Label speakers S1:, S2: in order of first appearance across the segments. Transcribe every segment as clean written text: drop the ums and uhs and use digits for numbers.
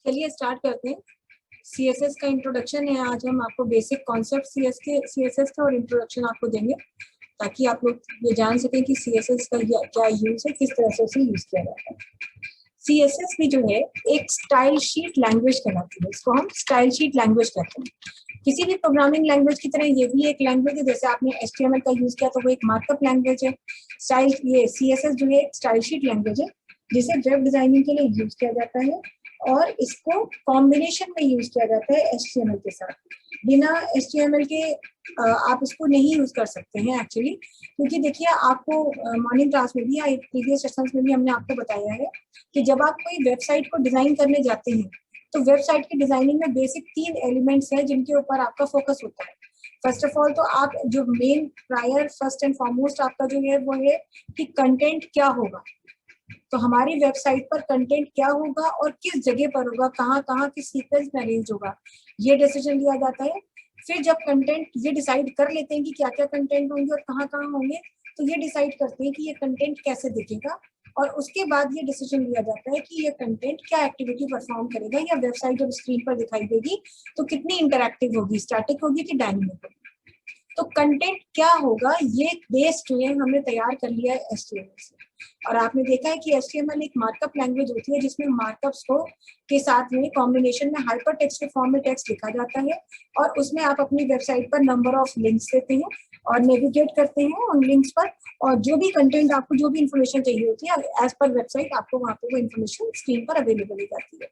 S1: चलिए स्टार्ट करते हैं। सीएसएस का इंट्रोडक्शन है। आज हम आपको बेसिक कॉन्सेप्ट सीएसएस का और इंट्रोडक्शन आपको देंगे ताकि आप लोग ये जान सकें कि सीएसएस का क्या यूज है, किस तरह से उसे यूज किया जाता है। सीएसएस भी जो है एक स्टाइल शीट लैंग्वेज कहलाती है। इसको हम स्टाइल शीट लैंग्वेज कहते हैं। किसी भी प्रोग्रामिंग लैंग्वेज की तरह ये भी एक लैंग्वेज है। जैसे आपने HTML का यूज किया तो वो एक मार्कअप लैंग्वेज है। ये सीएसएस जो है एक स्टाइल शीट लैंग्वेज है जिसे वेब डिजाइनिंग के लिए यूज किया जाता है और इसको कॉम्बिनेशन में यूज किया जाता है HTML के साथ। बिना HTML के आप इसको नहीं यूज कर सकते हैं एक्चुअली, क्योंकि देखिए आपको मॉर्निंग क्लास में भी या प्रीवियस सेशंस में भी हमने आपको बताया है कि जब आप कोई वेबसाइट को डिजाइन करने जाते हैं तो वेबसाइट की डिजाइनिंग में बेसिक 3 एलिमेंट्स हैं जिनके ऊपर आपका फोकस होता है। फर्स्ट ऑफ ऑल तो आप जो मेन फर्स्ट एंड फॉरमोस्ट आपका जो है वो है कि कंटेंट क्या होगा। तो हमारी वेबसाइट पर कंटेंट क्या होगा और किस जगह पर होगा, कहाँ कहाँ किस सीक्वेंस में अरेंज होगा, ये डिसीजन लिया जाता है। फिर जब कंटेंट ये डिसाइड कर लेते हैं कि क्या क्या कंटेंट होंगे और कहाँ कहाँ होंगे, तो ये डिसाइड करते हैं कि ये कंटेंट कैसे दिखेगा और उसके बाद ये डिसीजन लिया जाता है कि ये कंटेंट क्या एक्टिविटी परफॉर्म करेगा या वेबसाइट जब स्क्रीन पर दिखाई देगी तो कितनी इंटरैक्टिव होगी, स्टैटिक होगी कि डायनेमिक होगी। तो कंटेंट क्या होगा ये बेस जो है हमने तैयार कर लिया है HTML से। और आपने देखा है कि HTML एक मार्कअप लैंग्वेज होती है जिसमें मार्कअप्स को के साथ में कॉम्बिनेशन में हाइपर टेक्स्ट के फॉर्म में टेक्स्ट लिखा जाता है और उसमें आप अपनी वेबसाइट पर नंबर ऑफ लिंक्स देते हैं और नेविगेट करते हैं उन लिंक्स पर, और जो भी कंटेंट आपको जो भी इंफॉर्मेशन चाहिए होती है एज पर वेबसाइट आपको वहाँ पे वो इन्फॉर्मेशन स्क्रीन पर अवेलेबल हो जाती है।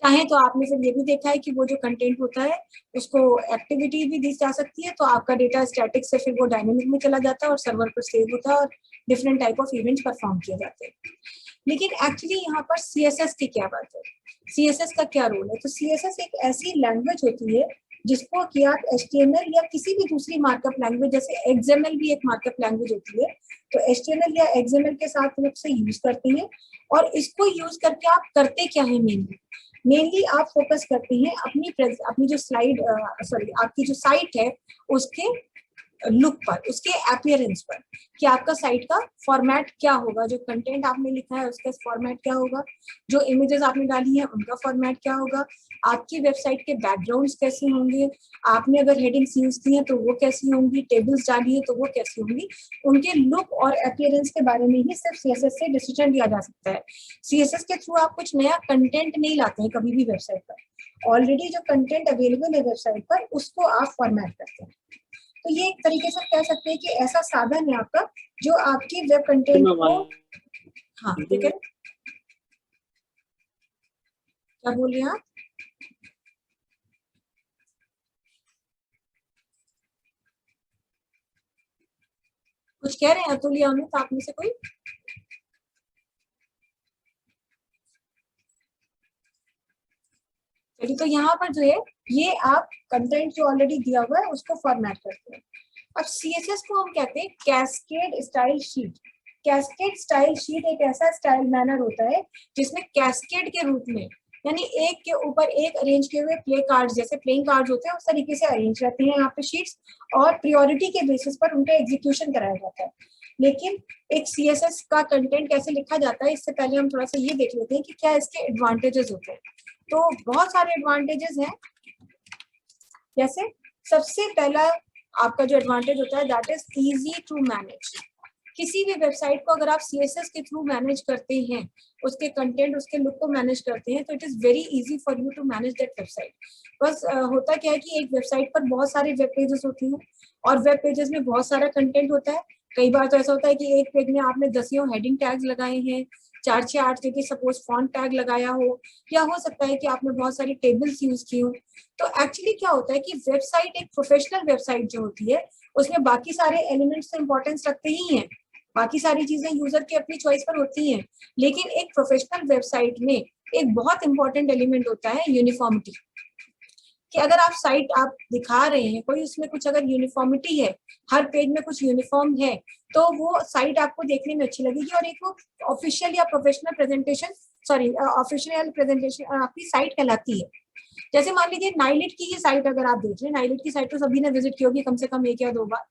S1: चाहे तो आपने फिर ये भी देखा है कि वो जो कंटेंट होता है उसको एक्टिविटी भी दी जा सकती है, तो आपका डेटा स्टैटिक से फिर वो डायनेमिक में चला जाता है और सर्वर पर सेव होता है और different type of events perform किए जाते हैं। लेकिन एक्चुअली यहाँ पर सीएसएस की क्या बात है, सीएसएस का क्या रोल है? तो सीएसएस एक ऐसी लैंग्वेज होती है जिसको कि आप HTML या किसी भी दूसरी मार्कअप लैंग्वेज, जैसे XML भी एक मार्कअप लैंग्वेज होती है, तो HTML या XML के साथ लोग से यूज करते हैं। और इसको यूज करके आप करते क्या है? मेनली आप फोकस करते हैं अपनी जो आपकी जो साइट है उसके लुक पर, उसके अपीयरेंस पर, कि आपका साइट का फॉर्मेट क्या होगा, जो कंटेंट आपने लिखा है उसका फॉर्मेट क्या होगा, जो इमेजेस आपने डाली हैं उनका फॉर्मेट क्या होगा, आपकी वेबसाइट के बैकग्राउंड्स कैसे होंगे, आपने अगर हेडिंग्स यूज की हैं तो वो कैसी होंगी, टेबल्स डाली है तो वो कैसी होंगी, उनके लुक और अपीयरेंस के बारे में ही सिर्फ सीएसएस से डिसीजन लिया जा सकता है। सीएसएस के थ्रू आप कुछ नया कंटेंट नहीं लाते हैं कभी भी वेबसाइट पर। ऑलरेडी जो कंटेंट अवेलेबल है वेबसाइट पर उसको आप फॉर्मेट करते हैं। तो ये एक तरीके से कह सकते हैं कि ऐसा साधन है आपका जो आपकी वेब कंटेंट को, हाँ ठीक है, क्या बोल रहे हैं आप? कुछ कह रहे हैं अतुल या अमित आप में से कोई? चलिए, तो यहाँ पर जो है ये आप कंटेंट जो ऑलरेडी दिया हुआ है उसको फॉर्मेट करते हैं। अब सीएसएस को हम कहते हैं cascade style sheet. Cascade style sheet एक ऐसा स्टाइल मैनर होता है जिसमें कैस्केड के रूप में, यानी एक के ऊपर एक अरेंज किए हुए प्ले कार्ड, जैसे प्लेइंग कार्ड्स होते हैं उस तरीके से अरेंज रहते हैं यहाँ पे शीट्स, और प्रियोरिटी के बेसिस पर उनका एग्जीक्यूशन कराया जाता है। लेकिन एक सीएसएस का कंटेंट कैसे लिखा जाता है इससे पहले हम थोड़ा सा ये देख लेते हैं कि क्या इसके एडवांटेजेस होते हैं। तो बहुत सारे एडवांटेजेस हैं। जैसे सबसे पहला आपका जो एडवांटेज होता है that is easy to manage. किसी भी वेबसाइट को अगर आप सीएसएस के थ्रू मैनेज करते हैं, उसके कंटेंट उसके लुक को मैनेज करते हैं, तो it is very easy for you to manage that website. बस होता क्या है कि एक वेबसाइट पर बहुत सारे वेब पेजेस होती हैं और वेब पेजेस में बहुत सारा कंटेंट होता है। कई बार तो ऐसा होता है कि एक पेज में आपने 10 हेडिंग टैग्स लगाए हैं, 4 से 8 जगह सपोज फॉन्ट टैग लगाया हो, या हो सकता है कि आपने बहुत सारी टेबल्स यूज की हो। तो एक्चुअली क्या होता है कि वेबसाइट, एक प्रोफेशनल वेबसाइट जो होती है उसमें बाकी सारे एलिमेंट्स तो इंपॉर्टेंस रखते ही हैं, बाकी सारी चीजें यूजर की अपनी चॉइस पर होती हैं, लेकिन एक प्रोफेशनल वेबसाइट में एक बहुत इंपॉर्टेंट एलिमेंट होता है यूनिफॉर्मिटी। कि अगर आप साइट आप दिखा रहे हैं कोई, उसमें कुछ अगर यूनिफॉर्मिटी है, हर पेज में कुछ यूनिफॉर्म है, तो वो साइट आपको देखने में अच्छी लगेगी और एक वो ऑफिशियल या प्रोफेशनल प्रेजेंटेशन, ऑफिशियल प्रेजेंटेशन आपकी साइट कहलाती है। जैसे मान लीजिए नाइलिट की ही साइट अगर आप देख लें, नाइलिट की साइट तो सभी ने विजिट की होगी कम से कम 1 या 2 बार,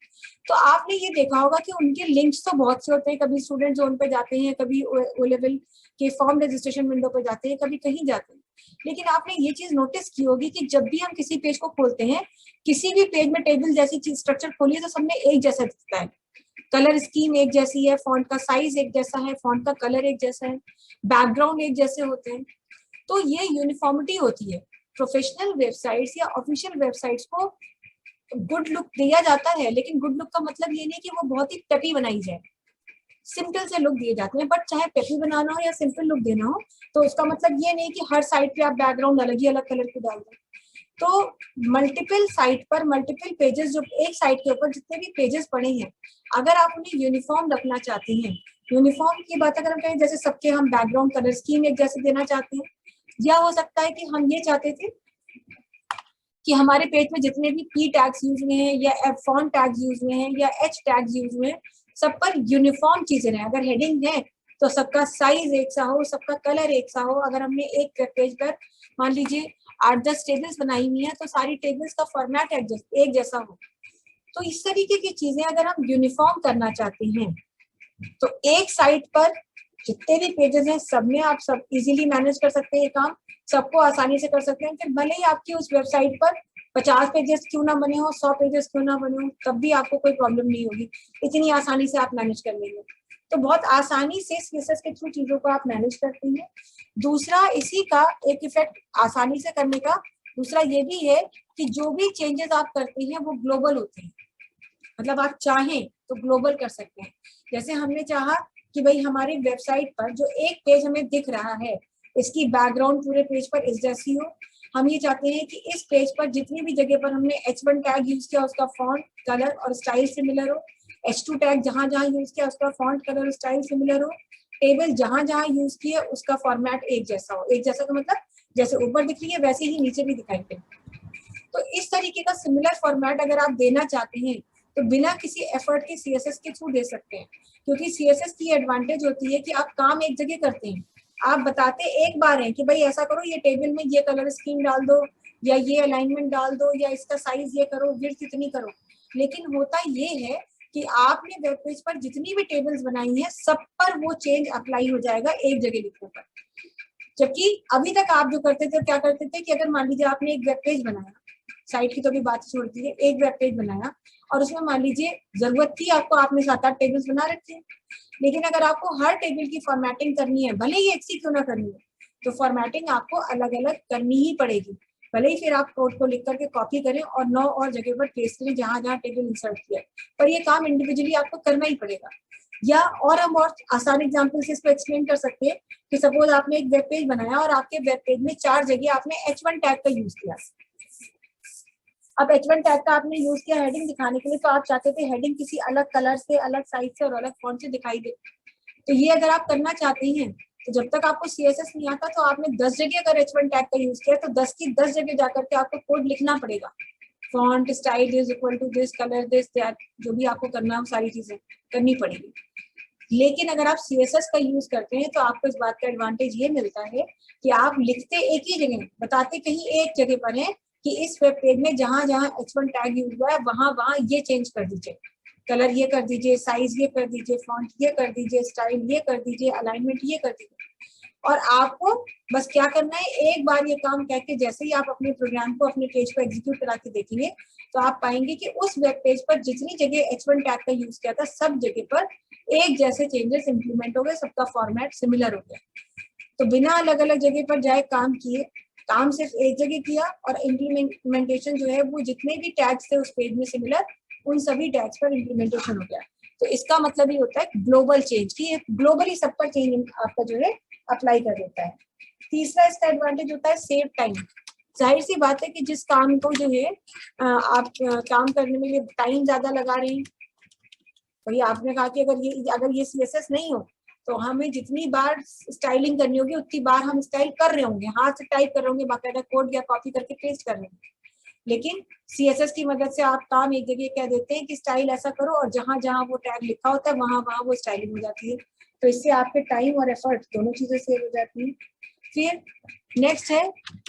S1: तो आपने ये देखा होगा कि उनके लिंक्स तो बहुत से होते हैं, कभी स्टूडेंट जोन पे जाते हैं, कभी ओ लेवल के फॉर्म रजिस्ट्रेशन विंडो पे जाते हैं, कभी कहीं जाते हैं। लेकिन आपने ये चीज नोटिस की होगी कि जब भी हम किसी पेज को खोलते हैं, किसी भी पेज में टेबल जैसी चीज स्ट्रक्चर खोलिए तो सब में एक जैसा दिखता है, कलर स्कीम एक जैसी है, फॉन्ट का साइज एक जैसा है, फॉन्ट का कलर एक जैसा है, बैकग्राउंड एक जैसे होते हैं। तो ये यूनिफॉर्मिटी होती है। प्रोफेशनल वेबसाइट्स या ऑफिशियल वेबसाइट्स को गुड लुक दिया जाता है, लेकिन गुड लुक का मतलब ये नहीं कि वो बहुत ही पेपी बनाई जाए, सिंपल से लुक दिए जाते हैं। बट चाहे पेपी बनाना हो या सिंपल लुक देना हो, तो उसका मतलब ये नहीं कि हर साइट पे आप बैकग्राउंड अलग ही अलग कलर की डाल दें। तो मल्टीपल साइट पर मल्टीपल पेजेस, जो एक साइट के ऊपर जितने भी पेजेस पड़े हैं, अगर आप उन्हें यूनिफॉर्म रखना चाहते हैं, यूनिफॉर्म की बात अगर हम कहें, जैसे सबके हम बैकग्राउंड कलर स्कीम एक जैसे देना चाहते हैं, या हो सकता है कि हम ये चाहते थे कि हमारे पेज में जितने भी पी टैग्स यूज हुए हैं या फॉन्ट टैग्स यूज हुए हैं या एच टैग्स यूज हुए हैं, सब पर यूनिफॉर्म चीजें रहें। अगर हेडिंग है तो सबका साइज एक सा हो, सबका कलर एक सा हो। अगर हमने एक पेज पर मान लीजिए 8-10 टेबल्स बनाई हुई है, तो सारी टेबल्स का फॉर्मेट एक जैसा हो। तो इस तरीके की चीजें अगर हम यूनिफॉर्म करना चाहते हैं, तो एक साइट पर जितने भी पेजेस हैं सब में आप सब इजीली मैनेज कर सकते हैं, ये काम सबको आसानी से कर सकते हैं। फिर भले ही आपकी उस वेबसाइट पर 50 पेजेस क्यों ना बने हो, 100 पेजेस क्यों ना बने हो, तब भी आपको कोई प्रॉब्लम नहीं होगी, इतनी आसानी से आप मैनेज कर लेंगे। तो बहुत आसानी से सीएसएस के थ्रू चीजों को आप मैनेज करते हैं। दूसरा इसी का एक इफेक्ट आसानी से करने का दूसरा ये भी है कि जो भी चेंजेस आप करते हैं वो ग्लोबल होते हैं, मतलब आप चाहें तो ग्लोबल कर सकते हैं। जैसे हमने चाहा कि भाई हमारी वेबसाइट पर जो एक पेज हमें दिख रहा है, इसकी बैकग्राउंड पूरे पेज पर इस जैसी हो। हम ये चाहते हैं कि इस पेज पर जितनी भी जगह पर हमने H1 टैग यूज किया उसका फॉन्ट कलर और स्टाइल सिमिलर हो, H2 टैग जहां जहां यूज किया उसका फॉन्ट कलर और स्टाइल सिमिलर हो, टेबल जहां जहां यूज किए उसका फॉर्मेट एक जैसा हो। एक जैसा का मतलब जैसे ऊपर दिख रही है वैसे ही नीचे भी दिखाई दे। तो इस तरीके का सिमिलर फॉर्मेट अगर आप देना चाहते हैं तो बिना किसी एफर्ट के सीएसएस के थ्रू दे सकते हैं, क्योंकि सीएसएस की एडवांटेज होती है कि आप काम एक जगह करते हैं, आप बताते एक बार हैं कि भाई ऐसा करो, ये टेबल में ये कलर स्कीम डाल दो या ये अलाइनमेंट डाल दो या इसका साइज ये करो, विड्थ इतनी करो। लेकिन होता ये है कि आपने वेब पेज पर जितनी भी टेबल्स बनाई हैं सब पर वो चेंज अप्लाई हो जाएगा एक जगह लिखने पर। जबकि अभी तक आप जो करते थे, क्या करते थे कि अगर मान लीजिए आपने एक वेब पेज बनाया, साइट की तो भी बात छोड़ दीजिए, एक वेब पेज बनाया और उसमें मान लीजिए जरूरत थी आपको, आपने 7-8 टेबल्स बना रखे हैं, लेकिन अगर आपको हर टेबल की फॉर्मेटिंग करनी है, भले ही एक सी क्यों ना करनी है, तो फॉर्मेटिंग आपको अलग अलग करनी ही पड़ेगी। भले ही फिर आप कोड को लिख करके कॉपी करें और 9 और जगह पर पेस्ट करें जहां जहां टेबल इंसर्ट किया, पर ये काम इंडिविजुअली आपको करना ही पड़ेगा। या और हम और आसान एग्जाम्पल से इसको एक्सप्लेन कर सकते हैं कि सपोज आपने एक वेब पेज बनाया और आपके वेब पेज में 4 जगह आपने H1 टैग का यूज किया। अब H1 टैग का आपने यूज किया हेडिंग दिखाने के लिए, तो आप चाहते थे हेडिंग किसी अलग कलर से, अलग साइज से और अलग फॉन्ट से दिखाई दे। तो ये अगर आप करना चाहते हैं तो जब तक आपको सीएसएस नहीं आता तो आपने 10 जगह अगर H1 टैग का यूज किया तो 10 की 10 जगह जाकर के आपको कोड लिखना पड़ेगा, font style is equal to this, colour this that, जो भी आपको करना हो सारी चीजें करनी पड़ेगी। लेकिन अगर आप सीएसएस का यूज करते हैं तो आपको इस बात का एडवांटेज ये मिलता है कि आप लिखते एक ही जगह, बताते कहीं एक जगह पर है कि इस वेब पेज में जहां जहां H1 टैग यूज हुआ है वहां वहां ये चेंज कर दीजिए, कलर ये कर दीजिए, साइज ये कर दीजिए, फॉन्ट ये कर दीजिए, स्टाइल ये कर दीजिए, अलाइनमेंट ये कर दीजिए। और आपको बस क्या करना है, एक बार ये काम कह के जैसे ही आप अपने प्रोग्राम को अपने पेज पर एग्जीक्यूट करा के देखेंगे तो आप पाएंगे कि उस वेब पेज पर जितनी जगह H1 टैग का यूज किया था सब जगह पर एक जैसे चेंजेस इंप्लीमेंट हो गए, सबका फॉर्मेट सिमिलर हो गया। तो बिना अलग अलग जगह पर जाए काम किए, काम सिर्फ एक जगह किया और इम्प्लीमेंटेशन जो है वो जितने भी टैग्स थे उस पेज में सिमिलर, उन सभी टैग्स पर इम्प्लीमेंटेशन हो गया। तो इसका मतलब ये होता है ग्लोबल चेंज, की ग्लोबली सब पर चेंज आपका जो है अप्लाई कर देता है। तीसरा इसका एडवांटेज होता है सेव टाइम। जाहिर सी बात है कि जिस काम को जो है आप काम करने में टाइम ज्यादा लगा रहे हैं, वही आपने कहा कि अगर ये सीएसएस नहीं हो तो हमें जितनी बार स्टाइलिंग करनी होगी उतनी बार हम स्टाइल कर रहे होंगे, हाथ से टाइप कर रहे होंगे, बाकायदा कोड या कॉपी करके पेस्ट कर रहे होंगे। लेकिन सीएसएस की मदद से आप काम एक जगह कह देते हैं कि स्टाइल ऐसा करो और जहां जहां वो टैग लिखा होता है वहां वहां वो स्टाइलिंग हो जाती है। तो इससे आपके टाइम और एफर्ट दोनों चीजें सेव हो जाती हैं। फिर नेक्स्ट है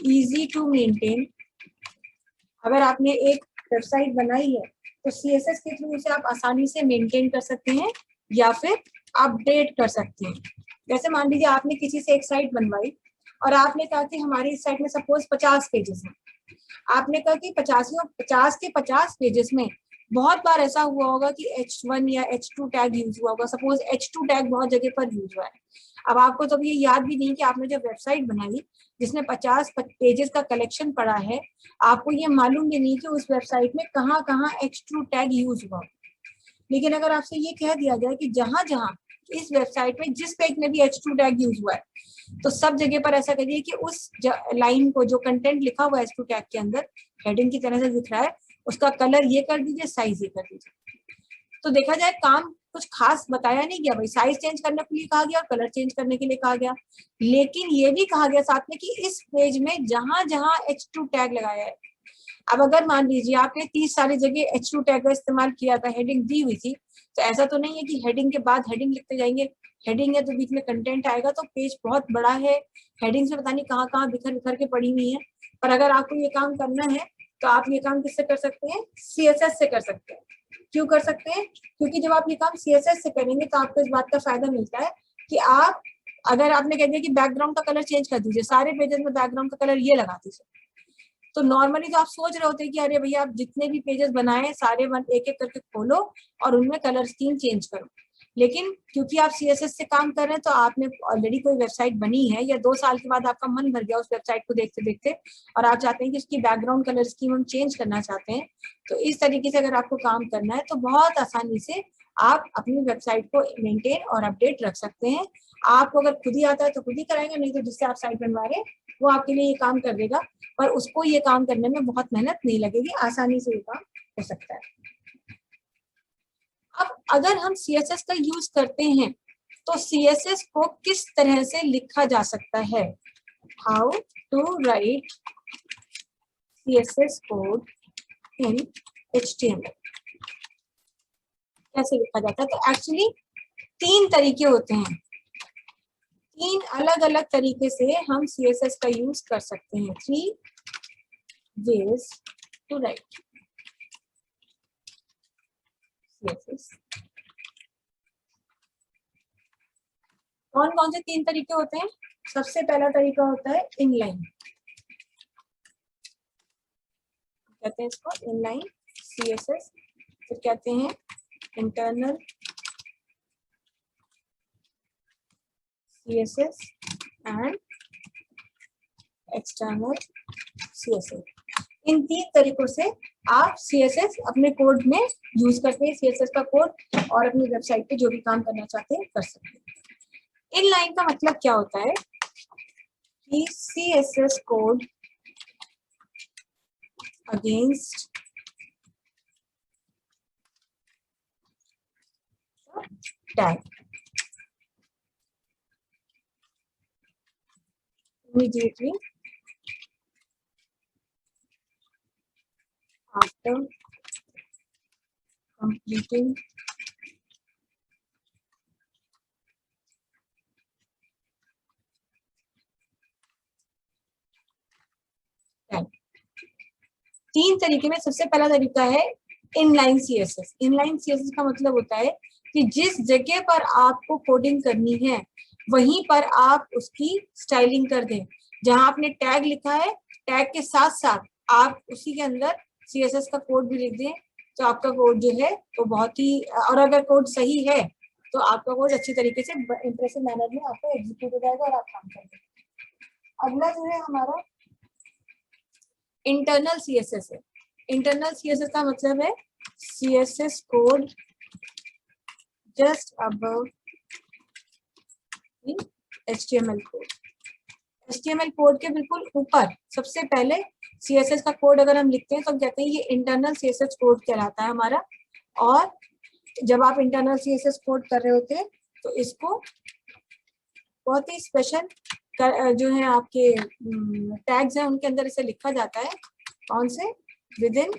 S1: इजी टू मेंटेन। अगर आपने एक वेबसाइट बनाई है तो CSS के थ्रू उसे आप आसानी से मेंटेन कर सकते हैं या फिर अपडेट कर सकते हैं। जैसे मान लीजिए आपने किसी से एक साइट बनवाई और आपने कहा कि हमारी इस साइट में सपोज 50 पेजेस हैं। आपने कहा कि 50 के 50 पेजेस में बहुत बार ऐसा हुआ होगा कि H1 या H2 टैग यूज हुआ होगा। सपोज H2 टैग बहुत जगह पर यूज हुआ है। अब आपको तो ये याद भी नहीं कि आपने जो वेबसाइट बनाई जिसमें 50 पेजेस का कलेक्शन पड़ा है, आपको ये मालूम भी नहीं कि उस वेबसाइट में कहाँ कहाँ H2 टैग यूज हुआ। लेकिन अगर आपसे ये कह दिया जाए कि जहां जहां इस वेबसाइट में जिस पेज में भी H2 टैग यूज हुआ है, तो सब जगह पर ऐसा करिए कि उस लाइन को जो कंटेंट लिखा हुआ है H2 टैग के अंदर हेडिंग की तरह से दिख रहा है, उसका कलर ये कर दीजिए, साइज ये कर दीजिए। तो देखा जाए काम कुछ खास बताया नहीं गया भाई, साइज चेंज करने के लिए कहा गया और कलर चेंज करने के लिए कहा गया, लेकिन ये भी कहा गया साथ में कि इस पेज में जहां जहां H2 टैग लगाया है। अब अगर मान लीजिए आपने 30 सारी जगह H2 टैग का इस्तेमाल किया था, हेडिंग दी हुई थी, तो ऐसा तो नहीं है कि हेडिंग के बाद हेडिंग लिखते जाएंगे। हेडिंग है तो बीच में कंटेंट आएगा, तो पेज बहुत बड़ा है, हेडिंग से पता नहीं कहाँ कहाँ बिखर बिखर के पड़ी हुई है। पर अगर आपको ये काम करना है तो आप ये काम किससे कर सकते हैं? CSS से कर सकते हैं। क्यों कर सकते हैं? क्योंकि जब आप ये काम CSS से करेंगे तो आपको इस बात का फायदा मिलता है कि आप, अगर आपने कह दिया कि बैकग्राउंड का कलर चेंज कर दीजिए, सारे पेजेस में बैकग्राउंड का कलर ये लगा दीजिए, तो नॉर्मली तो आप सोच रहे होते हैं कि अरे भैया आप जितने भी पेजेस बनाए सारे एक एक करके खोलो और उनमें कलर स्कीम चेंज करो। लेकिन क्योंकि आप CSS से काम कर रहे हैं तो आपने ऑलरेडी कोई वेबसाइट बनी है या 2 साल के बाद आपका मन भर गया उस वेबसाइट को देखते देखते और आप चाहते हैं कि उसकी बैकग्राउंड कलर स्कीम हम चेंज करना चाहते हैं, तो इस तरीके से अगर आपको काम करना है तो बहुत आसानी से आप अपनी वेबसाइट को मेंटेन और अपडेट रख सकते हैं। आपको अगर खुद ही आता है तो खुद ही कराएंगे, नहीं तो जिससे आप साइट बनवा रहे हैं वो आपके लिए ये काम कर देगा, पर उसको ये काम करने में बहुत मेहनत नहीं लगेगी, आसानी से ये काम हो सकता है। अब अगर हम CSS का यूज करते हैं तो CSS को किस तरह से लिखा जा सकता है? How to write CSS code in HTML, कैसे लिखा जाता है? तो एक्चुअली 3 तरीके होते हैं, 3 अलग अलग तरीके से हम CSS का यूज कर सकते हैं। 3 ways to write CSS। कौन कौन से 3 तरीके होते हैं? सबसे पहला तरीका होता है इनलाइन, कहते हैं इसको इनलाइन CSS। फिर कहते हैं internal CSS and external CSS। इन 3 तरीकों से आप CSS अपने कोड में यूज करते हैं, CSS का कोड, और अपनी वेबसाइट पे जो भी काम करना चाहते हैं कर सकते हैं। इनलाइन का मतलब क्या होता है कि CSS code against tag immediately after completing tag. 3 तरीके में सबसे पहला तरीका है इनलाइन CSS। इनलाइन CSS का मतलब होता है कि जिस जगह पर आपको कोडिंग करनी है वहीं पर आप उसकी स्टाइलिंग कर दें। जहां आपने टैग लिखा है, टैग के साथ साथ आप उसी के अंदर CSS का कोड भी लिख दें, तो आपका कोड जो है वो बहुत ही, और अगर कोड सही है तो आपका कोड अच्छी तरीके से इंप्रेसिव मैनर में आपका एग्जीक्यूट हो जाएगा और आप काम करेंगे। अगला जो है हमारा इंटरनल CSS है। इंटरनल CSS का मतलब है CSS code just above HTML code. HTML code के बिल्कुल ऊपर सबसे पहले CSS का कोड अगर हम लिखते हैं तो हम कहते हैं ये इंटरनल CSS कोड कहलाता है हमारा। और जब आप इंटरनल CSS कोड कर रहे होते हैं तो इसको बहुत ही स्पेशल जो है आपके टैग्स हैं उनके अंदर इसे लिखा जाता है। कौन से? With in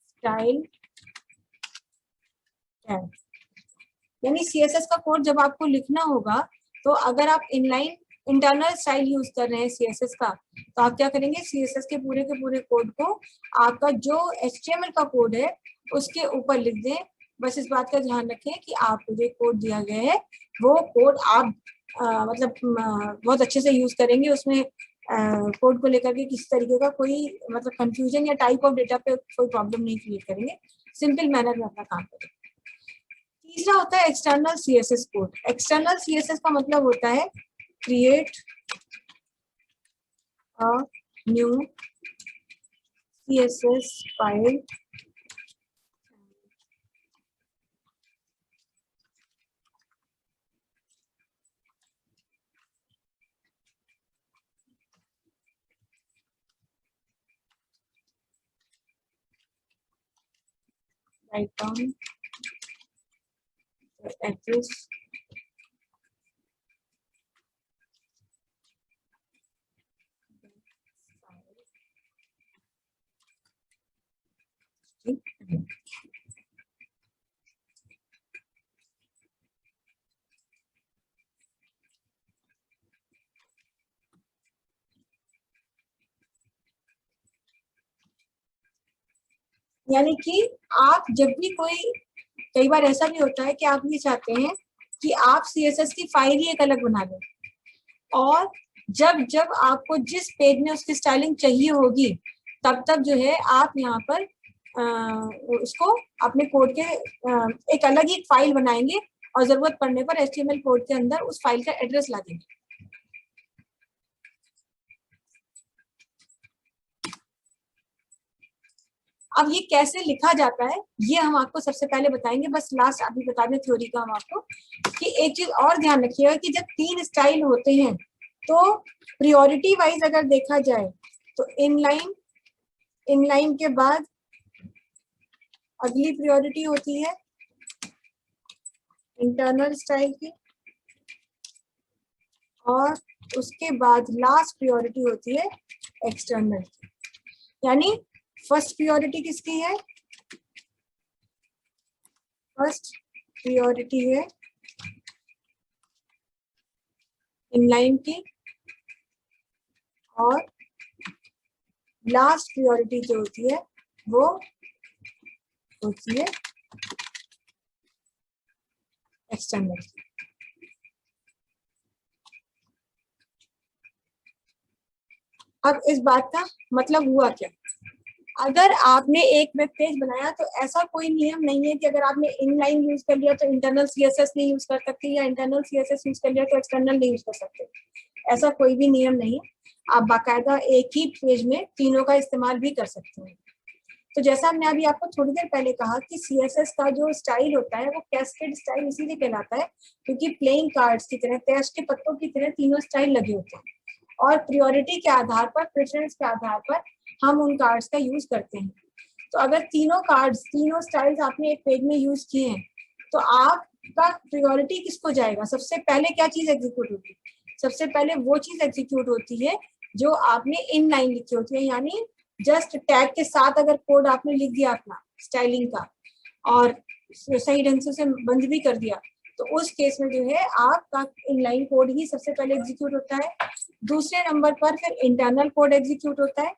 S1: style tag. यानी सीएसएस का कोड जब आपको लिखना होगा तो अगर आप इनलाइन इंटरनल स्टाइल यूज कर रहे हैं सीएसएस का, तो आप क्या करेंगे, सीएसएस के पूरे कोड को आपका जो एचटीएमएल का कोड है उसके ऊपर लिख दें। बस इस बात का ध्यान रखें कि आपको जो कोड दिया गया है वो कोड आप मतलब बहुत अच्छे से यूज करेंगे, उसमें कोड को लेकर के किसी तरीके का कोई मतलब कंफ्यूजन या टाइप ऑफ डेटा पे कोई प्रॉब्लम नहीं क्रिएट करेंगे, सिंपल मैनर में अपना काम करेंगे। तीसरा होता है external CSS code. External CSS का मतलब होता है create a new CSS file write down the address यानी कि आप जब भी कोई, कई बार ऐसा भी होता है कि आप ये चाहते हैं कि आप सीएसएस की फाइल ही एक अलग बना लें, और जब जब आपको जिस पेज में उसकी स्टाइलिंग चाहिए होगी तब तक जो है आप यहाँ पर उसको अपने कोड के एक अलग ही फाइल बनाएंगे और जरूरत पड़ने पर एचटीएमएल कोड के अंदर उस फाइल का एड्रेस ला देंगे। अब ये कैसे लिखा जाता है ये हम आपको सबसे पहले बताएंगे, बस लास्ट अभी बता दें थ्योरी का हम आपको, कि एक चीज और ध्यान रखिएगा कि जब 3 स्टाइल होते हैं तो प्रियोरिटी वाइज अगर देखा जाए तो इनलाइन के बाद अगली प्रियोरिटी होती है इंटरनल स्टाइल की, और उसके बाद लास्ट प्रियोरिटी होती है एक्सटर्नल की। यानी फर्स्ट प्रियोरिटी किसकी है, फर्स्ट प्रियोरिटी है इनलाइन की, और लास्ट प्रियोरिटी जो होती है वो होती है एक्सटर्नल। अब इस बात का मतलब हुआ क्या, अगर आपने एक वेब पेज बनाया तो ऐसा कोई नियम नहीं है कि अगर आपने इनलाइन यूज कर लिया तो इंटरनल सीएसएस नहीं यूज कर सकते, या इंटरनल सीएसएस यूज कर लिया तो एक्सटर्नल नहीं यूज कर सकते। ऐसा कोई भी नियम नहीं है, आप बाकायदा एक ही पेज में तीनों का इस्तेमाल भी कर सकते हैं। तो जैसा हमने अभी आपको थोड़ी देर पहले कहा कि सीएसएस का जो स्टाइल होता है वो कैस्केड स्टाइल इसीलिए कहलाता है क्योंकि प्लेइंग कार्ड्स की तरह, तैश के पत्तों की तरह तीनों स्टाइल लगे होते हैं, और प्रियोरिटी के आधार पर, प्रेफरेंस के आधार पर हम उन कार्ड्स का यूज करते हैं। तो अगर तीनों कार्ड्स, तीनों स्टाइल्स आपने एक पेज में यूज किए हैं तो आपका प्रियोरिटी किसको जाएगा, सबसे पहले क्या चीज एग्जीक्यूट होगी, सबसे पहले वो चीज एग्जीक्यूट होती है जो आपने इन लाइन लिखी होती है। यानी जस्ट टैग के साथ अगर कोड आपने लिख दिया अपना स्टाइलिंग का और सही ढंग से उसे बंद भी कर दिया तो उस केस में जो है आपका इनलाइन कोड ही सबसे पहले एग्जीक्यूट होता है। दूसरे नंबर पर फिर इंटरनल कोड एग्जीक्यूट होता है,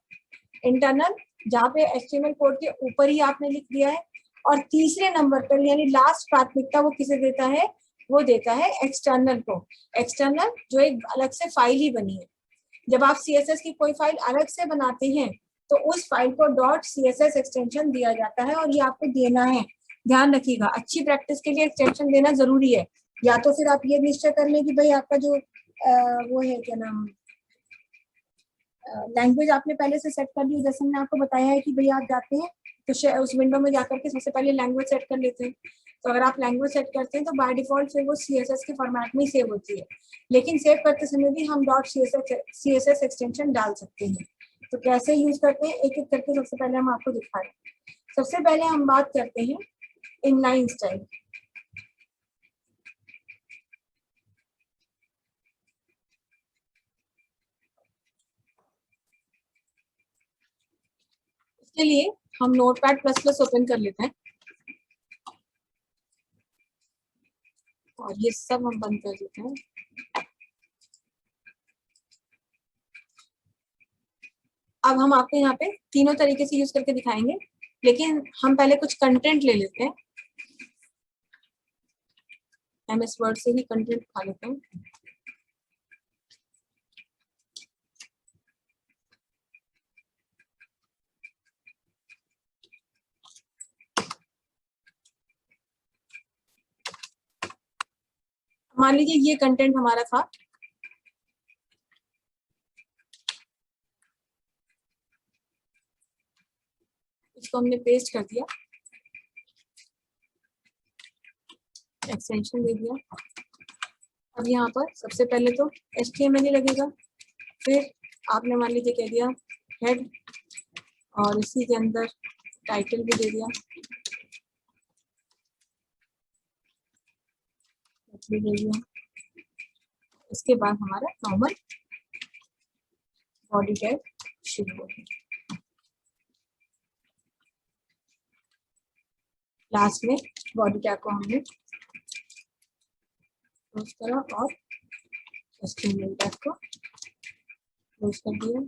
S1: इंटरनल जहाँ पे एचटीएमएल कोड के ऊपर ही आपने लिख दिया है। और तीसरे नंबर पर यानी लास्ट प्राथमिकता वो किसे देता है, वो देता है एक्सटर्नल को। एक्सटर्नल जो एक अलग से फाइल ही बनी है, जब आप सीएसएस की कोई फाइल अलग से बनाते हैं तो उस file co dot CSS extension दिया जाता है, और ये आपको देना है, ध्यान रखिएगा। अच्छी प्रैक्टिस के लिए एक्सटेंशन देना जरूरी है, या तो फिर आप ये निश्चय कर लें कि भाई आपका जो वो है क्या नाम लैंग्वेज आपने पहले से सेट कर ली, जैसे मैंने आपको बताया है कि भाई आप जाते हैं तो उस विंडो में जाकर के सबसे पहले लैंग्वेज सेट कर लेते हैं। तो अगर आप लैंग्वेज सेट करते हैं तो बाय डिफॉल्ट फिर वो सीएसएस के फॉर्मेट में ही सेव होती है, लेकिन सेव करते समय भी हम डॉट सीएसएस एक्सटेंशन डाल सकते हैं। तो कैसे यूज करते हैं एक एक करके सबसे पहले हम आपको दिखा रहे हैं। सबसे पहले हम बात करते हैं इनलाइन स्टाइल। इसके लिए हम नोटपैड प्लस प्लस ओपन कर लेते हैं। और ये सब हम बंद कर देते हैं। अब हम आपको यहाँ पे तीनों तरीके से यूज करके दिखाएंगे, लेकिन हम पहले कुछ कंटेंट ले लेते हैं। MS वर्ड से ही कंटेंट उठा लेते हैं। मान लीजिए ये कंटेंट हमारा था, इसको हमने पेस्ट कर दिया, एक्सटेंशन दे दिया। अब यहाँ पर सबसे पहले तो HTML ही लगेगा, फिर आपने मान लीजिए कह दिया हेड और इसी के अंदर टाइटल भी दे दिया, दे दिया। इसके बाद हमारा नॉर्मल बॉडी टैग शुरू हो गया। लास्ट में बॉडी टैग को हमने क्लोज करा और HTML टैग को क्लोज कर दिया।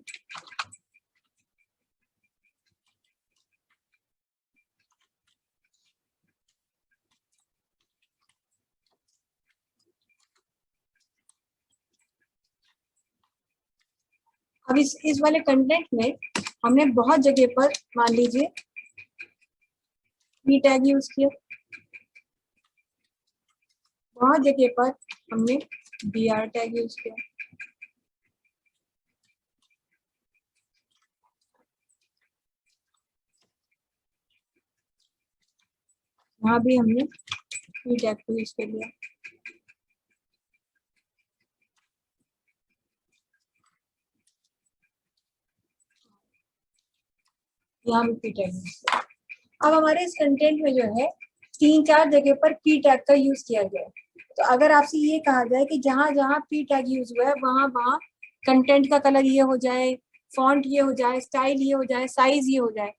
S1: अब इस वाले कंटेंट में हमने बहुत जगह पर मान लीजिए p टैग यूज किया, बहुत जगह पर हमने br टैग यूज किया, वहां भी हमने p टैग को यूज कर लिया। यहाँ भी p टैग यूज किया। अब हमारे इस कंटेंट में जो है 3-4 जगह पर p टैग का यूज किया गया है। तो अगर आपसे ये कहा जाए कि जहां जहां p टैग यूज हुआ है वहां वहां कंटेंट का कलर ये हो जाए, फॉन्ट ये हो जाए, स्टाइल ये हो जाए, साइज ये हो जाए,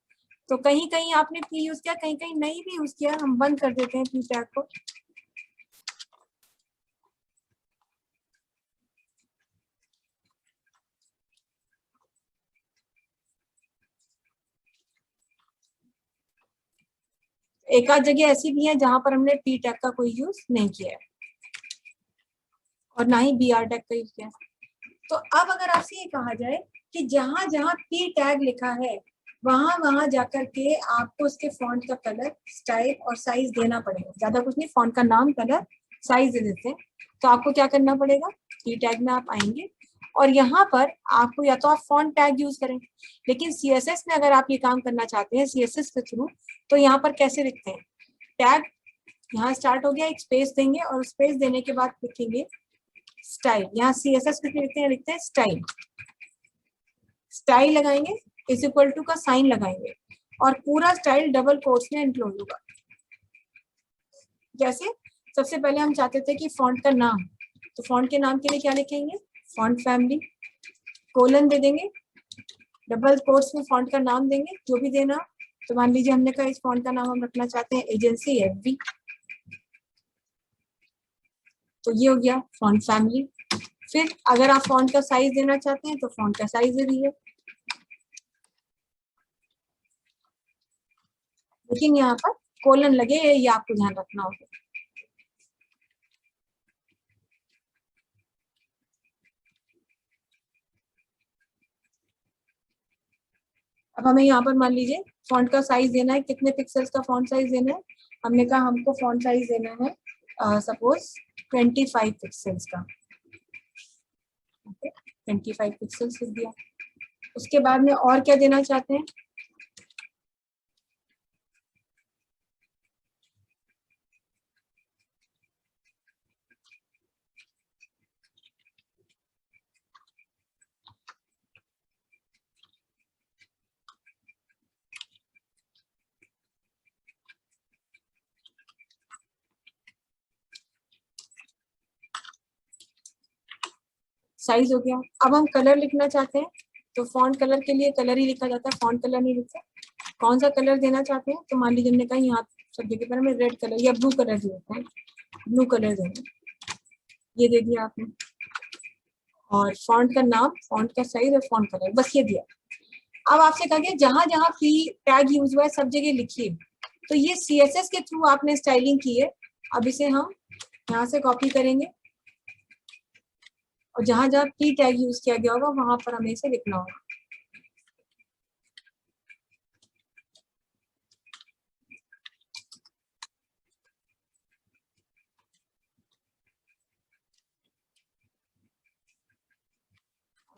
S1: तो कहीं कहीं आपने p यूज किया, कहीं कहीं नहीं भी यूज किया, हम बंद कर देते हैं p टैग को। एक आध जगह ऐसी भी है जहां पर हमने p टैग का कोई यूज नहीं किया है और ना ही br टैग का यूज किया है। तो अब अगर आपसे ये कहा जाए कि जहां जहां p टैग लिखा है वहां वहां जाकर के आपको उसके फॉन्ट का कलर, स्टाइल और साइज देना पड़ेगा। ज्यादा कुछ नहीं, फॉन्ट का नाम, कलर, साइज दे देते हैं। तो आपको क्या करना पड़ेगा, p टैग में आप आएंगे और यहाँ पर आपको या तो आप फॉन्ट टैग यूज करें, लेकिन CSS में अगर आप ये काम करना चाहते हैं CSS के थ्रू, तो यहाँ पर कैसे लिखते हैं, टैग यहाँ स्टार्ट हो गया, एक स्पेस देंगे और स्पेस देने के बाद लिखेंगे स्टाइल। यहाँ CSS में लिखते हैं स्टाइल, स्टाइल लगाएंगे, इज इक्वल टू का साइन लगाएंगे और पूरा स्टाइल डबल कोट्स में इंक्लूड होगा। जैसे सबसे पहले हम चाहते थे कि फॉन्ट का नाम, तो फॉन्ट के नाम के लिए क्या लिखेंगे, फॉन्ट फैमिली, कोलन दे देंगे, डबल कोट्स में फॉन्ट का नाम देंगे जो भी देना। तो मान लीजिए हमने कहा इस फॉन्ट का नाम हम रखना चाहते हैं एजेंसी FB, तो ये हो गया फॉन्ट फैमिली। फिर अगर आप फॉन्ट का साइज देना चाहते हैं तो फॉन्ट का साइज दे दीजिए, लेकिन यहाँ पर कोलन लगे, ये आपको ध्यान रखना होगा। अब हमें यहाँ पर मान लीजिए फॉन्ट का साइज देना है, कितने पिक्सल्स का फॉन्ट साइज देना है, हमने कहा हमको फॉन्ट साइज देना है सपोज 25 पिक्सल्स का, ओके 25 पिक्सल्स लिख दिया। उसके बाद में और क्या देना चाहते हैं, साइज हो गया। अब हम कलर लिखना चाहते हैं, तो फॉन्ट कलर के लिए कलर ही लिखा जाता है, फॉन्ट कलर नहीं लिखते। कौन सा कलर देना चाहते हैं, तो मान लीजिए हमने कहा यहाँ सब जगह पर हमें रेड कलर या ब्लू कलर देते हैं, ब्लू कलर देंगे, ये दे दिया आपने, और फॉन्ट का नाम, फॉन्ट का साइज और फॉन्ट कलर, बस ये दिया। अब आपसे कहा गया जहां जहां पी टैग यूज हुआ है सब जगह लिखिए। तो ये CSS के थ्रू आपने स्टाइलिंग की है। अब इसे हम यहाँ से कॉपी करेंगे और जहां जहां पी टैग यूज किया गया होगा वहां पर हमें इसे लिखना होगा।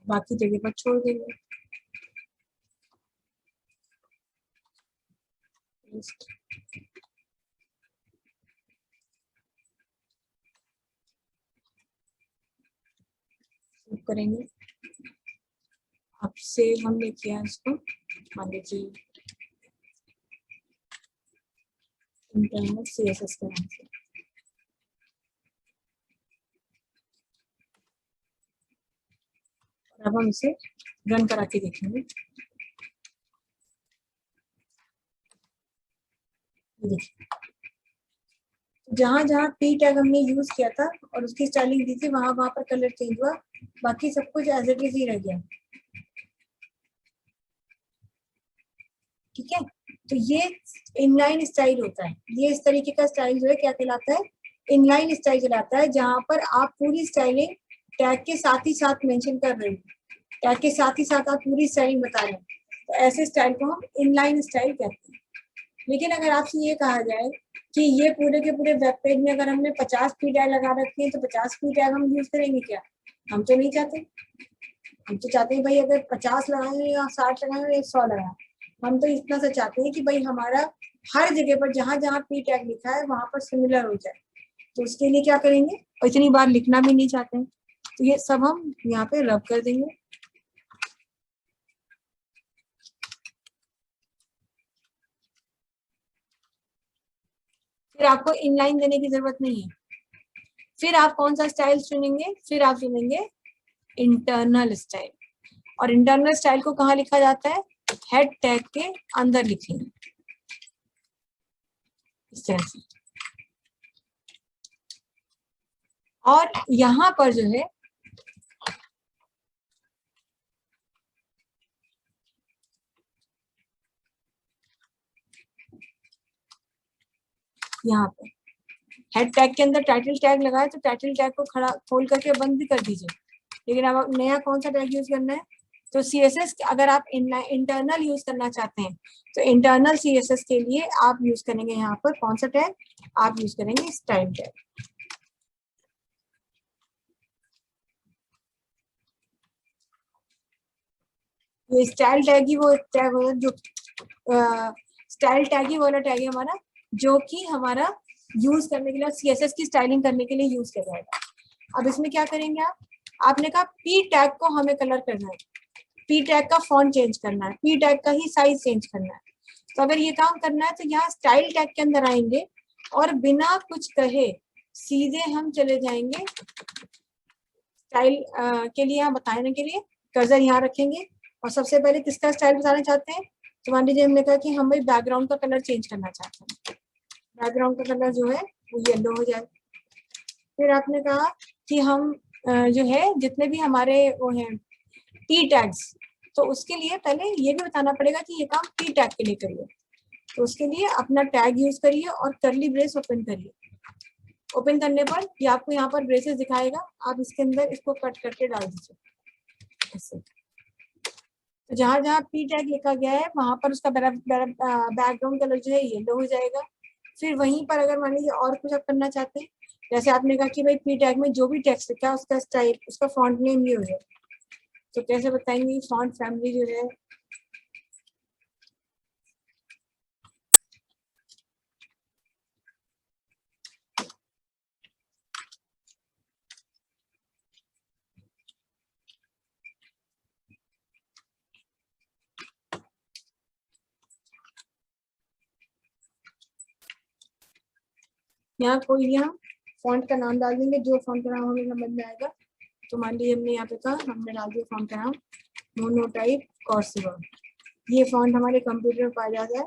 S1: बाकी जगह पर छोड़ देंगे। करेंगे, अब सेव हमने किया इसको, मान लीजिए इंटरनल CSS के नाम से। अब हम इसे रन करा के देखेंगे। देखिए जहां जहां पी टैग हमने यूज किया था और उसकी स्टाइलिंग दी थी वहां वहां पर कलर चेंज हुआ, बाकी सब कुछ एज इट इज ही रह गया। ठीक है, तो ये इनलाइन स्टाइल होता है। ये इस तरीके का स्टाइल जो है क्या कहलाता है, इनलाइन स्टाइल कहलाता है, जहां पर आप पूरी स्टाइलिंग टैग के साथ ही साथ मेंशन कर रहे हैं, टैग के साथ ही साथ आप पूरी स्टाइलिंग बता रहे हैं, तो ऐसे स्टाइल को हम इनलाइन स्टाइल कहते हैं। लेकिन अगर आपसे ये कहा जाए कि ये पूरे के पूरे वेब पेज में अगर हमने 50 पी टैग लगा रखे हैं तो 50 पी टैग हम यूज करेंगे क्या? हम तो नहीं चाहते। हम तो चाहते हैं भाई अगर 50 लगाए या 60 लगाए या 100 लगाए, हम तो इतना सा चाहते हैं कि भाई हमारा हर जगह पर जहां जहां पी टैग लिखा है वहां पर सिमिलर हो जाए। तो उसके लिए क्या करेंगे, और इतनी बार लिखना भी नहीं चाहते हैं, तो ये सब हम यहाँ पे रब कर देंगे। फिर आपको इनलाइन देने की जरूरत नहीं है। फिर आप कौन सा स्टाइल चुनेंगे, फिर आप चुनेंगे इंटरनल स्टाइल। और इंटरनल स्टाइल को कहाँ लिखा जाता है, हेड टैग के अंदर लिखेंगे इस तरह से। और यहाँ पर जो है यहाँ पे हेड टैग के अंदर टाइटल टैग लगाए तो टाइटल टैग को खड़ा खोल करके बंद भी कर दीजिए। लेकिन अब नया कौन सा टैग यूज करना है, तो CSS अगर आप इंटरनल यूज करना चाहते हैं तो इंटरनल CSS के लिए आप यूज करेंगे यहाँ पर कौन सा टैग, आप यूज करेंगे स्टाइल टैग। ये स्टाइल टैग ही वो टैग होगा जो स्टाइल टैग ही वाला टैग है हमारा, जो कि हमारा यूज करने के लिए CSS की स्टाइलिंग करने के लिए यूज किया जाएगा। अब इसमें क्या करेंगे आप, आपने कहा पी टैग को हमें कलर करना है, पी टैग का फॉन्ट चेंज करना है, पी टैग का ही साइज चेंज करना है। तो अगर ये काम करना है तो यहाँ स्टाइल टैग के अंदर आएंगे और बिना कुछ कहे सीधे हम चले जाएंगे स्टाइल के लिए, यहाँ बताने के लिए कर्सर यहाँ रखेंगे और सबसे पहले किसका स्टाइल बताना चाहते हैं, तो मान लीजिए हमने कहा कि हम भाई बैकग्राउंड का कलर चेंज करना चाहते हैं, बैकग्राउंड का कलर जो है वो येलो हो जाए। फिर आपने कहा कि हम जो है जितने भी हमारे वो हैं पी टैग्स, तो उसके लिए पहले ये भी बताना पड़ेगा कि ये काम पी टैग के लिए करिए। तो उसके लिए अपना टैग यूज करिए और करली ब्रेस ओपन करिए। ओपन करने पर ये आपको यहाँ पर ब्रेसेस दिखाएगा, आप इसके अंदर इसको कट करके डाल दीजिए ऐसे। तो जहां जहां पी टैग लिखा गया है वहां पर उसका बैकग्राउंड कलर जो है येलो हो जाएगा। फिर वहीं पर अगर मान लीजिए और कुछ आप करना चाहते हैं, जैसे आपने कहा कि भाई पी टैग में जो भी टेक्स्ट लिखा है उसका स्टाइल, उसका फॉन्ट नेम ये हो जाए, तो कैसे बताएंगे, फॉन्ट फैमिली जो है यहाँ कोई भी हम फॉन्ट का नाम डाल देंगे, जो फॉन्ट का नाम हमें समझ में आएगा। तो मान लीजिए हमने यहाँ पे कहा, हमने डाल दिया फॉन्ट का नाम मोनोटाइप कॉर्सिवा। ये फॉन्ट हमारे कंप्यूटर में पाया जाता है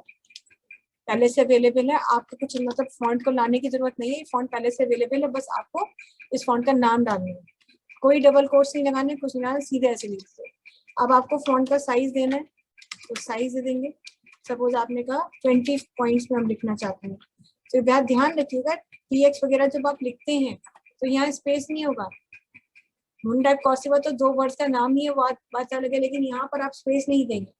S1: पहले से अवेलेबल है, आपको कुछ मतलब फॉन्ट को लाने की जरूरत नहीं है, फॉन्ट पहले से अवेलेबल है, बस आपको इस फॉन्ट का नाम डालना है, कोई डबल कोट्स नहीं लगाने, कुछ नहीं लगाना, सीधे ऐसे लिखते। अब आपको फॉन्ट का साइज देना है तो साइज दे देंगे। सपोज आपने कहा 20 पॉइंट्स में हम लिखना चाहते हैं, तो ध्यान रखिएगा px वगैरह जब आप लिखते हैं तो यहाँ स्पेस नहीं होगा। मून टाइप कॉर्सिवा तो 2 वर्ड्स का नाम ही है, बात अलग है, लेकिन यहाँ पर आप स्पेस नहीं देंगे।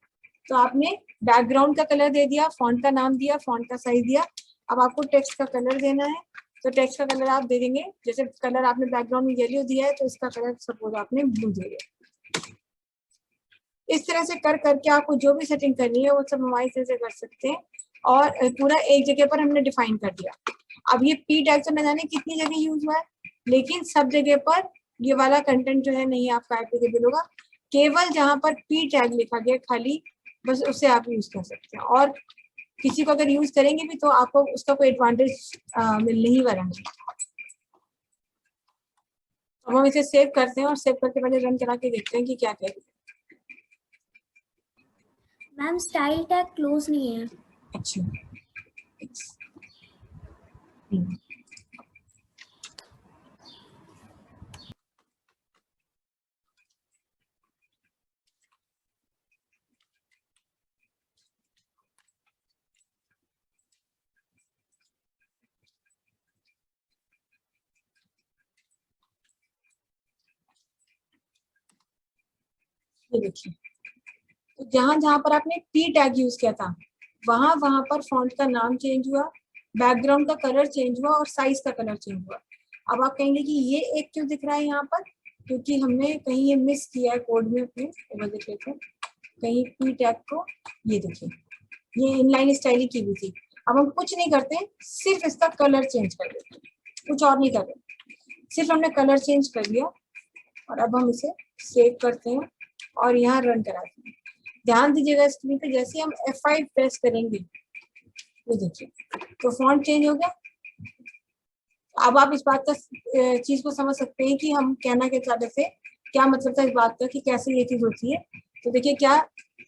S1: तो आपने बैकग्राउंड का कलर दे दिया, फॉन्ट का नाम दिया, फॉन्ट का साइज दिया। अब आपको टेक्स्ट का कलर देना है, तो टेक्स्ट का कलर आप दे देंगे, जैसे कलर आपने बैकग्राउंड में येलो दिया है तो इसका कलर सपोज आपने ब्लू दे दिया। इस तरह से कर करके आपको जो भी सेटिंग करनी है वो सब हमारी तरह से कर सकते हैं, और पूरा एक जगह पर हमने डिफाइन कर दिया। अब ये पी टैग तो न जाने कितनी जगह यूज हुआ है, लेकिन सब जगह पर ये वाला कंटेंट जो है नहीं आपका एप्लीकेबल होगा, केवल जहां पर पी टैग लिखा गया खाली बस उसे आप यूज कर सकते हैं, और किसी को अगर यूज करेंगे भी तो आपको उसका कोई एडवांटेज मिलने ही वाला नहीं। अब हम इसे सेव करते हैं और सेव करके पहले रन करा के देखते हैं कि क्या करेगा।
S2: मैम स्टाइल टैग क्लोज नहीं है।
S1: अच्छा, ये देखिए, तो जहां जहां पर आपने पी टैग यूज किया था वहां वहां पर फॉन्ट का नाम चेंज हुआ, बैकग्राउंड का कलर चेंज हुआ और साइज का कलर चेंज हुआ। अब आप कहेंगे कि ये एक क्यों दिख रहा है यहाँ पर, क्योंकि हमने कहीं ये मिस किया है कोड में अपने, देख लेते हैं कहीं पी टैग को, ये देखिए ये इनलाइन स्टाइल की भी थी। अब हम कुछ नहीं करते, सिर्फ इसका कलर चेंज कर देते हैं, कुछ और नहीं कर रहे, सिर्फ हमने कलर चेंज कर दिया। और अब हम इसे सेव करते हैं और यहाँ रन कराते हैं। ध्यान दीजिएगा स्क्रीन पे, जैसे हम F5 प्रेस करेंगे ये देखिए तो फॉन्ट चेंज हो गया। अब आप इस बात का चीज को समझ सकते हैं कि हम कहना के चाहते थे, क्या मतलब था इस बात का कि कैसे ये चीज होती है। तो देखिए क्या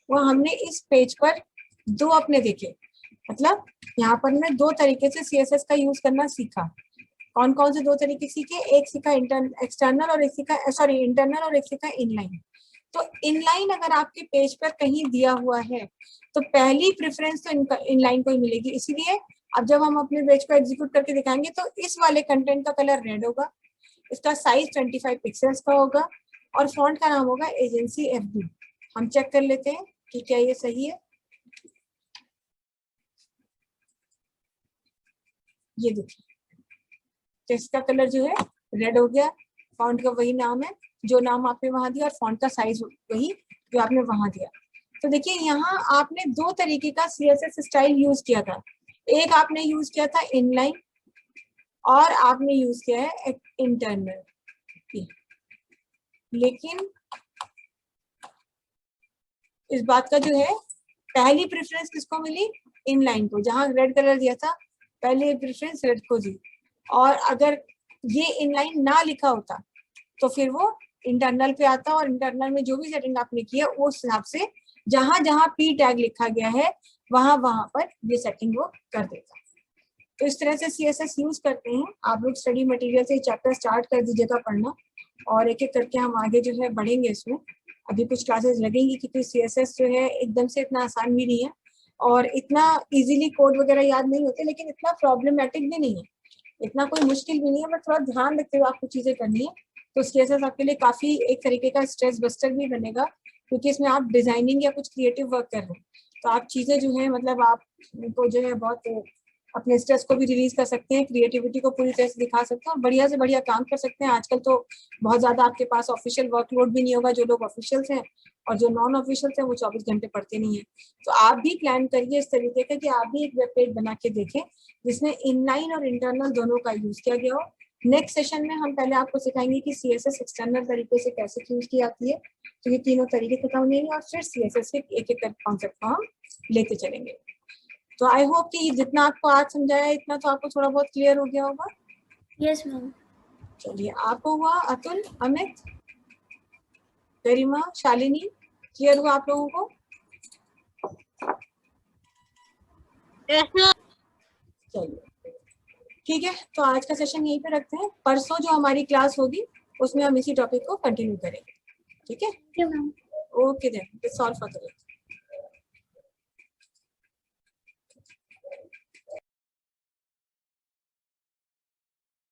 S1: वो हमने इस पेज पर दो अपने देखे, मतलब यहाँ पर मैं 2 तरीके से CSS का यूज करना सीखा। कौन कौन से 2 तरीके सीखे, एक सीखा एक्सटर्नल और एक सीखा इंटरनल और एक सीखा इनलाइन। तो इनलाइन अगर आपके पेज पर कहीं दिया हुआ है तो पहली प्रेफरेंस तो इनलाइन को ही मिलेगी। इसीलिए अब जब हम अपने पेज को एग्जीक्यूट करके दिखाएंगे तो इस वाले कंटेंट का कलर रेड होगा, इसका साइज 25 पिक्सल्स का होगा और फॉन्ट का नाम होगा एजेंसी FB। हम चेक कर लेते हैं कि क्या ये सही है। ये देखिए टेक्स्ट का कलर जो है रेड हो गया, फॉन्ट का वही नाम है जो नाम आपने वहां दिया और फॉन्ट का साइज वही जो आपने वहां दिया। तो देखिए यहाँ आपने 2 तरीके का CSS स्टाइल यूज किया था, एक आपने यूज किया था इनलाइन और आपने यूज किया है इंटरनल। लेकिन इस बात का जो है पहली प्रेफरेंस किसको मिली, इनलाइन को, जहां रेड कलर दिया था पहले प्रेफरेंस रेड को दी। और अगर ये इनलाइन ना लिखा होता तो फिर वो इंटरनल पे आता और इंटरनल में जो भी सेटिंग आपने की है उस हिसाब से जहां जहां पी टैग लिखा गया है वहां वहां पर ये सेटिंग वो कर देगा। तो इस तरह से CSS यूज करते हैं। आप लोग स्टडी मटेरियल से चैप्टर स्टार्ट कर दीजिएगा पढ़ना, और एक एक करके हम आगे जो है बढ़ेंगे इसमें। अभी कुछ क्लासेस लगेंगी क्योंकि CSS जो है एकदम से इतना आसान भी नहीं है और इतना इजीली कोड वगैरह याद नहीं होते, लेकिन इतना प्रॉब्लमेटिक भी नहीं है, इतना कोई मुश्किल भी नहीं है, बट थोड़ा ध्यान रखते हुए आपको चीजें करनी है। तो CSS आपके लिए काफी एक तरीके का स्ट्रेस बस्टर भी बनेगा, क्योंकि इसमें आप डिजाइनिंग या कुछ क्रिएटिव वर्क कर रहे हैं, तो आप चीजें जो है मतलब आप को जो है बहुत अपने स्ट्रेस को भी रिलीज कर सकते हैं, क्रिएटिविटी को पूरी तरह से दिखा सकते हैं और बढ़िया से बढ़िया काम कर सकते हैं। आजकल तो बहुत ज्यादा आपके पास ऑफिशियल वर्कलोड भी नहीं होगा, जो लोग ऑफिशियल्स हैं और जो नॉन ऑफिशियल्स हैं वो 24 घंटे पढ़ते नहीं है। तो आप भी प्लान करिए इस तरीके का कि आप भी एक वेब पेज बना के देखें जिसमें इनलाइन और इंटरनल दोनों का यूज किया गया हो। नेक्स्ट सेशन में हम पहले आपको सिखाएंगे कि CSS एक्सटर्नल तरीके से कैसे यूज की जाती है, तो ये तीनों तरीके खत्म होंगे और फिर CSS के एक एक कॉन्सेप्ट को हम लेते चलेंगे। तो आई होप कि जितना आपको आज समझाया इतना तो आपको थोड़ा बहुत क्लियर हो गया होगा।
S2: Yes ma'am.
S1: चलिए, आपको हुआ, अतुल, अमित, गरिमा, शालिनी, क्लियर हुआ आप लोगों को? चलिए ठीक है, तो आज का सेशन यहीं पे रखते हैं। परसों जो हमारी क्लास होगी उसमें हम इसी टॉपिक को कंटिन्यू करेंगे। ठीक है,
S2: thank you ma'am.
S1: Okay then, that's all for today.